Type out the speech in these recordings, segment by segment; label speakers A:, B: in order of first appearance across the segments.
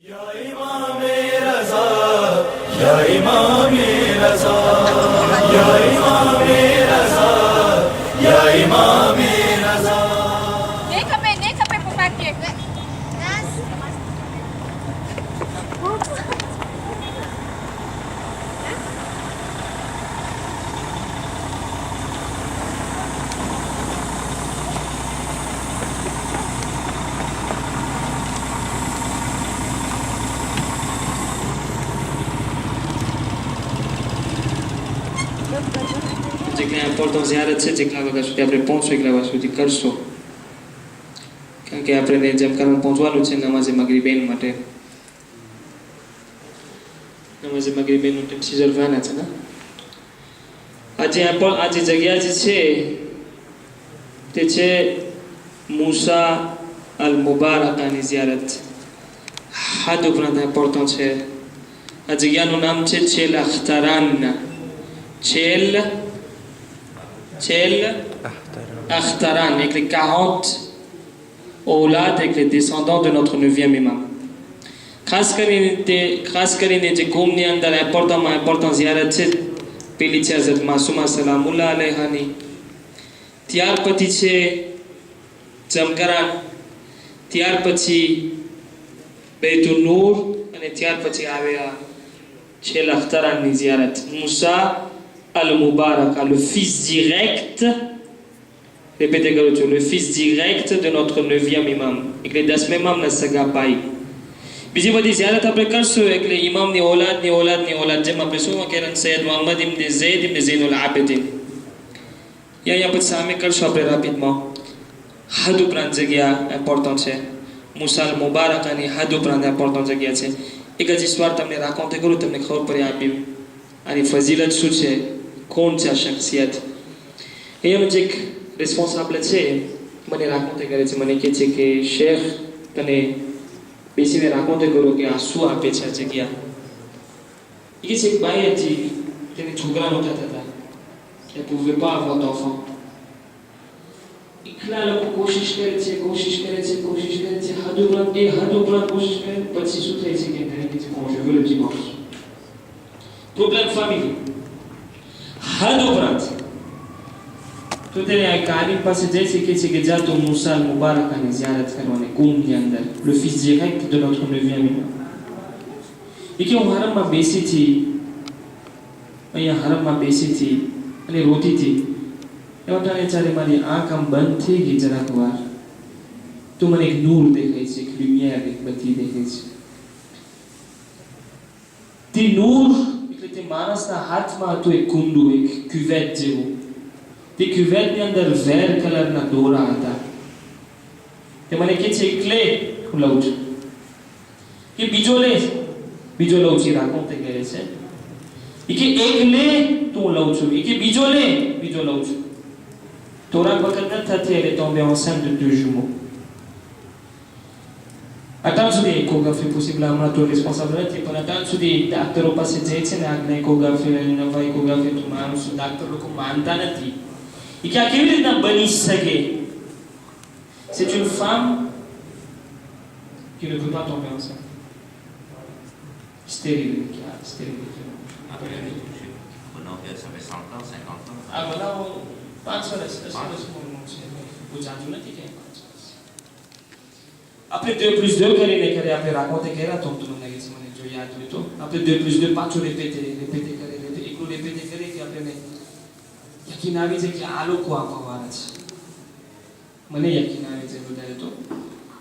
A: Ya İmam-ı Reza, Ya İmam-ı Reza, Ya İmam-ı Reza, Ya İmam-ı Reza.
B: Nee kapay po pati.
C: જેટલી ઇમ્પોર્ટન્સ યાદ છે જેટલા વાગ્યા સુધી આપણે પહોંચવું એટલા વાગ્યા સુધી કરશો કારણ કે આપણે જેમ કરવા પહોંચવાનું છે નમાઝે મગરીબેન માટે નમાઝે મગરીબેનનું ટાઈમ સીઝર વાના છે ને આજે જગ્યા જે છે તે છે મૂસા અલ મુબારકાની ઝિયારત હાદ ઉપરાંત ઇમ્પોર્ટન્ટ છે આ જગ્યાનું નામ છે છેલ અખ્તરાન Chel Akhtaran, avec les 40 aulad, avec les descendants de notre 9e imam. ખાસ કરીને જે કુમની અંદર ઇમ્પોર્ટન્ટ ઝિયારત છે પેલી છે હઝરત માસુમા સલામુલ્લાહ અલૈહાની ત્યાર પછી છે જમકરાન ત્યાર પછી બૈતુલ નૂર અને ત્યાર પછી આવે આ છેલ અખ્તરાનની ઝિયારત મૂસા Al-Mubarak, le fils direct, répétez comme le fils direct de notre 9e imam. Et les 10 imams ne s'agga pas. Puis il va dire, ziyarat après karsu avec les imams ni olad, j'aime après souvent qu'il y a Sayyid Muhammad ibn Zayd ibn Zainul Abidin. Il y a pas de ça, mais karsu après rapidement. Hadou prend jagya important c'est. Moussa al-Mubarak ani hadou prend important jagya c'est. Et quand histoire t'amne raconter karo t'amne khawr pari api. Ani fazilat શું છે કોણ છે આ શખ્સિયત એમ જે રિસ્પોન્સિબલ છે મને રાકોતે કરે છે મને કહે છે કે શેખ તને બેસીને રાકોતે કરો કે આ શું આપે છે આ જગ્યા એ છે એક બાઈ હતી તેને છોકરા નહોતા થતા elle pouvait pas avoir d'enfant એકલા લોકો કોશિશ કરે છે હદ ઉપરાંત કોશિશ કરે પછી શું થાય છે કે તેને કહે છે je veux le divorce Problème famille. Had ઉપરાંત તો તેને આ કાલી પાસે જઈ શકે છે કે જા તો મૂસા અલ મુબારકાની ઝિયારત કરવાની કુમની અંદર le fils direct de notre 9e imam. એ કે હું હરમમાં બેસી હતી અહીંયા હરમમાં બેસી હતી અને રોતી હતી એવા ટાણે જ્યારે મારી આંખ આમ બંધ થઈ ગઈ જરાક વાર તો મને એક નૂર દેખાય છે એક લ્યુમિયર એક બત્તી દેખાય છે તે નૂર તે માણસના હાથમાં હતું એક કુંડું એક ક્યુવેટ જેવું તે ક્યુવેટની અંદર વેર કલરના દોરા હતા તે મને કહે છે એકલે હું લઉં છું કે બીજો લઉં છું રાકોતે કહે છે એ કે એક લે તો હું લઉં છું એ કે બીજો લઉં છું થોડાક વખત ન થતી elle est tombée enceinte de 2 jumeaux. Attends, સુધી échographie possible હમણાં તો રિસ્પોન્સિબલ નથી પણ અત્યાર સુધી ડાક્ટરો પાસે જાય છે ને આગળ échographie નવા échographie તો માણસ ડાક્ટર લોકો માનતા નથી એ કે આ કેવી રીતના બની શકે c'est une femme qui ne peut pas tomber enceinte stérile
D: Après, on ça fait 100 ans, 50 ans.
C: ah voilà 5 વર્ષ જાજુ નથી કે આપણે 2+2 કરીને કરે આપણે રાકોતે કર્યા તો તમને લાગે છે મને જો યાદ હોય તો આપણે 2+2 પાછું રેપેટે કરે એકલું રેપેટે કરે કે આપણે યકીન આવી જાય કે આ લોકો આપવાવાળા છે મને યકીન આવી જાય વધારે તો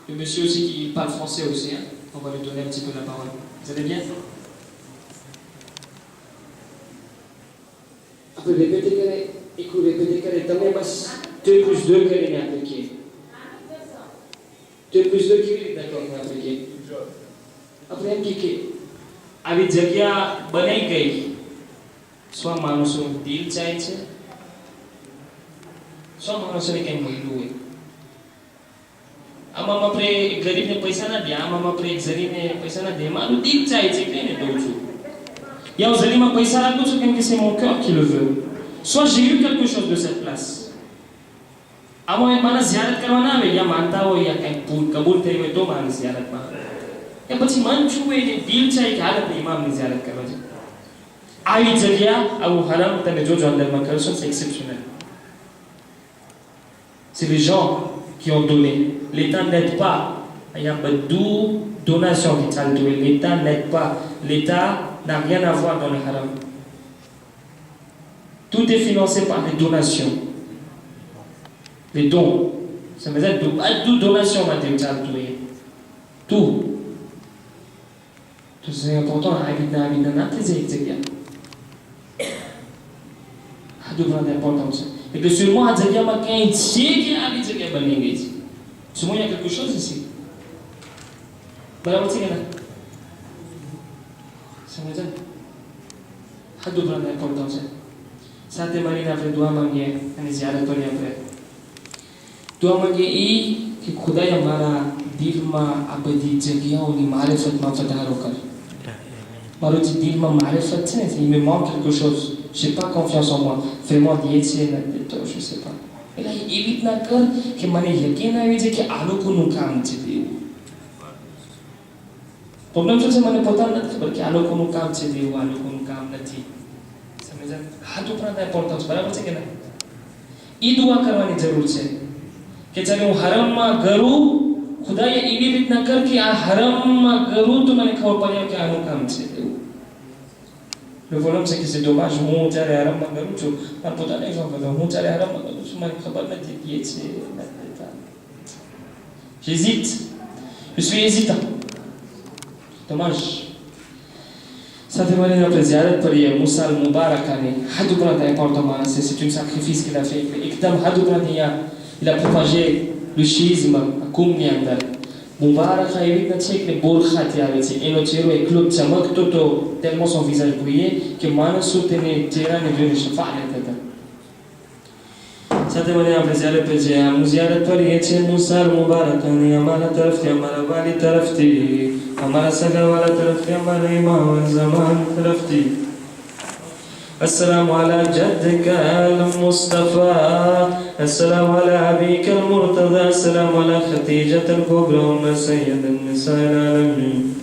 C: le monsieur aussi qui parle français aussi hein on va lui donner un petit peu la parole vous allez bien આપણે રેપેટે કરે એકલું રેપેટે કરે તમે બસ 2+2 કરીને appliquer 2+2 કેવી રીતના કરીને appliquer આપણે એમ કે આવી જગ્યા બનાઈ ગઈ સ્વ માણસોનું દિલ ચાહે છે સ્વ માણસોને કંઈ મળ્યું હોય આમાં આપણે એક ગરીબને પૈસા ના દે આમાં આપણે એક ગરીબને પૈસા ના દે મારું દિલ ચાહે છે એટલે એને દઉં છું યા હું ગરીબમાં પૈસા રાખું છું કેમ કે c'est mon cœur qui le veut soit j'ai eu quelque chose de cette place આમાં એક માણસ ઝિયારત કરવા ના આવે યા માનતા હોય યા કંઈક કબૂલ થઈ હોય તો માણસ ઝિયારતમાં Et પછી મન છુએ ને દિલ ચાહે કે હાલત ઇમામની ઝિયારત કરવા છે આવી જગ્યા આવું હરામ તમે જોજો અંદરમાં કરશો c'est exceptionnel. C'est les gens qui ont donné. L'État n'aide pas. Il y a beaucoup de donations qui sont données. L'État n'aide pas. L'État n'a rien à voir dans le haram. Tout est financé par les donations. Les dons. Ça veut dire que donation va être tout. Tout c'est important. D'importance. Et que seulement à Zadia Makin, qui a dit que Baningis. Seulement il y a quelque chose ici. Voilà, c'est là. Ça veut dire. A de grande importance. Ça te marine avec doigt mangué, un ziyarat pour y après. Doigt mangué, qui Khuda Yamara, Dilma, Abadi, Zadia, ou ni Marifat Mafadharokar. Marouti Dilma, Marifat, il me manque quelque chose. Je n'ai pas confiance en moi. Fais-moi dire, je ne sais pas. Et là, il évite d'accord que mané yakin a dit que allo ko nu kam chedi. Problem से मैंने पता नहीं था कि allo ko nu kam chedi वो allo ko nu kam नहीं. समझा? हाथ ऊपर ना importance बराबर है क्या ना? ये दुआ करवानी जरूर है. कि चले वो हरम में करूँ खुदा ये इवित ना कर कि आ हरम में करूँ तो मैंने खबर पाया कि allo kam chedi. Le problème c'est que c'est dommage, mon diable haram magaru tu, par pourtant exemple, mon diable haram magaru tu m'as khabar na dit c'est j'hésite, je suis hésitant. Dommage. Ça te valait notre ziyarat par Moussa al-Mubarak Hadou Brad est important, c'est un sacrifice qu'il a fait. Ikdam Hadou Brad il a propagé le chiisme à Koumni Andal. Mubarak a évité que les bols khatiaves et le tiro et club chamak toto tellement son visage brillé que man soutenait Tira ne veut se faire tata. Ça te valait un plaisir le plaisir. Mouziara tori et Moussa Mubarak ni amala tarafti amala wali tarafti amala saga wala tarafti amala imam zaman tarafti. السلام على جدك المصطفى السلام على أبيك المرتضى السلام على خديجة الكبرى وما سيد النساء العالمين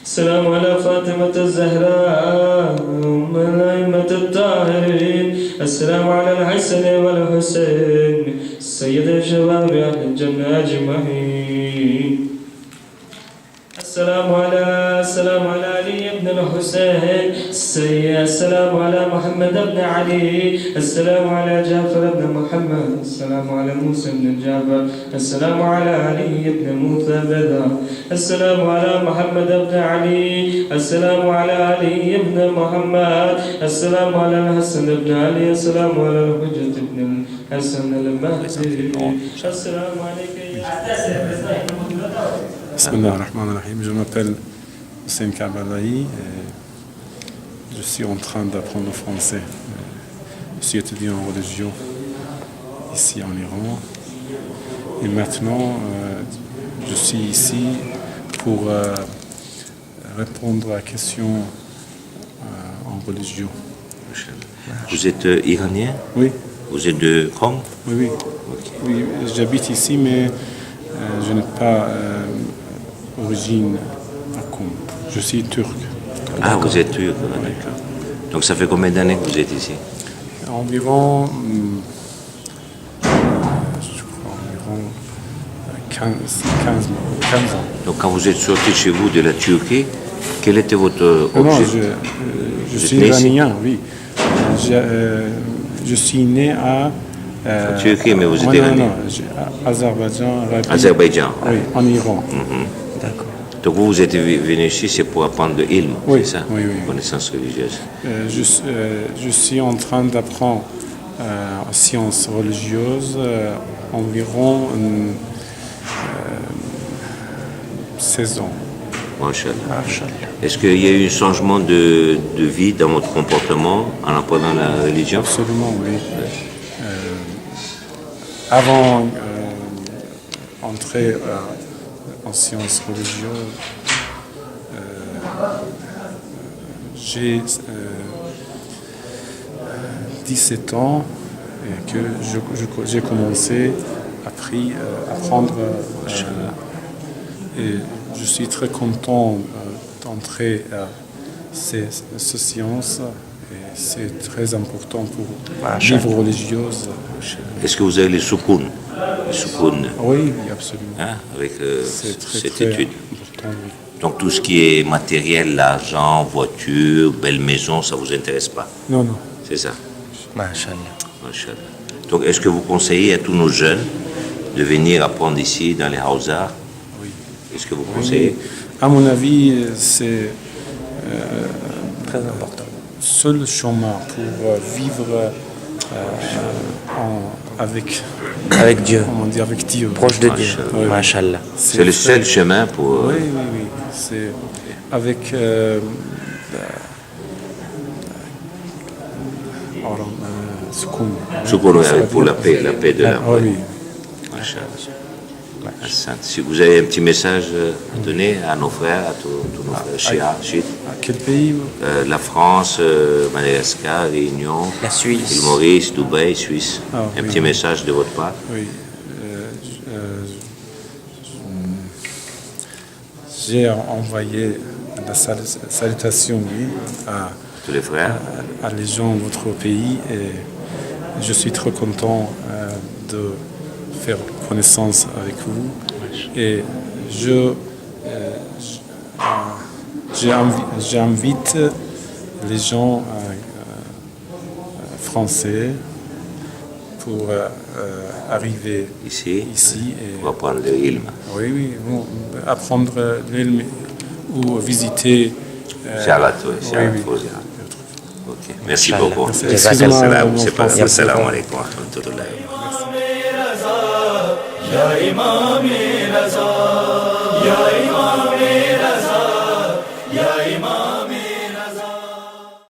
C: السلام على فاطمة الزهراء أم الأئمة الطاهرين السلام على الحسن والحسين سيد الشباب أهل الجنة أجمعين السلام على علي بن الحسين السلام على محمد بن علي السلام على جعفر بن محمد السلام على موسى بن جعفر السلام على علي بن موسى بدا السلام على محمد بن علي السلام على علي بن محمد السلام على الحسن بن علي السلام على الحجة بن الحسن المهدي السلام عليك
E: Bismillah ar-Rahman ar-Rahim. Je m'appelle Hussein Kabalaï. Je suis en train d'apprendre le français. Je suis étudiant en religion ici en Iran. Et maintenant, je suis ici pour répondre à la question en religion.
D: Vous êtes iranien?
E: Oui.
D: Vous êtes de Qom?
E: Oui.
D: Okay.
E: Oui, j'habite ici, mais je n'ai pas origine à Qom. Je suis turc.
D: Ah, vous êtes turc, d'accord. Donc ça fait combien d'années que vous êtes ici?
E: Environ, je crois, environ 15 ans.
D: Donc quand vous êtes sorti chez vous de la Turquie, quel était votre
E: Non,
D: objet?
E: je suis iranien, oui. Je suis né à...
D: Turquie, mais vous êtes iranien?
E: Non, Azerbaïdjan.
D: Azerbaïdjan.
E: Oui, en Iran.
D: D'accord. Donc vous êtes venu ici, c'est pour apprendre le ilm,
E: oui,
D: c'est ça?
E: Oui.
D: Connaissance religieuse.
E: Je suis en train d'apprendre sciences religieuses environ 16 ans.
D: Masha'Allah. Est-ce qu'il y a eu un changement de vie dans votre comportement en apprenant la religion?
E: Absolument, oui. Avant d'entrer en sciences religieuses, j'ai 17 ans et que j'ai commencé à apprendre. Et je suis très content d'entrer à cette science. Et c'est très important pour vivre religieuse.
D: Est-ce que vous avez les soukoun? Les soukoun,
E: Oui, absolument.
D: hein, avec
E: C'est très,
D: cette
E: très
D: étude.
E: important, oui.
D: Donc tout ce qui est matériel, l'argent, voiture, belle maison, ça vous intéresse pas?
E: Non, non.
D: C'est ça?
F: Masha'Allah.
D: Machallah. Donc est-ce que vous conseillez à tous nos jeunes de venir apprendre ici dans les Hausa?
E: Oui.
D: Est-ce que vous conseillez?
E: À mon avis, c'est
F: Très important.
E: seul chemin pour vivre avec,
F: Avec Dieu,
E: comment dire, avec Dieu.
F: proche de Dieu.
E: Oui.
F: Masha'Allah.
D: C'est le seul chemin pour...
E: Oui, oui, oui. C'est avec soukoun.
D: Soukoun, pour la paix de l'âme.
E: Ah, oui.
D: Machallah. Hassan. Si vous avez un petit message à donner à nos frères, à tous nos frères chiites,
E: À quel pays?
D: la France, Madagascar, Réunion,
F: La Suisse.
D: l'île Maurice, Dubaï, Suisse.
E: Ah,
D: Un
E: oui.
D: petit message de votre part.
E: Oui. J'ai envoyé la salutation oui,
D: Tous les frères.
E: à les gens de votre pays et je suis très content de faire connaissance avec vous et j'invite les gens français pour arriver
D: Ici,
E: ici et
D: on va prendre le ilm.
E: oui, oui, apprendre l'ilm ou visiter.
D: Ziarat, oui, ziarat,
E: oui.
D: faut ziarat. Ok. Merci
F: Inch'Allah.
D: beaucoup.
E: Merci.
F: Jazakallah.
E: Excusez-moi,
D: C'est pas
E: mon français.
D: Assalamu alaikum wa rahmatullahi.
A: Ya Imam Raza, Ya Imam Raza, Ya Imam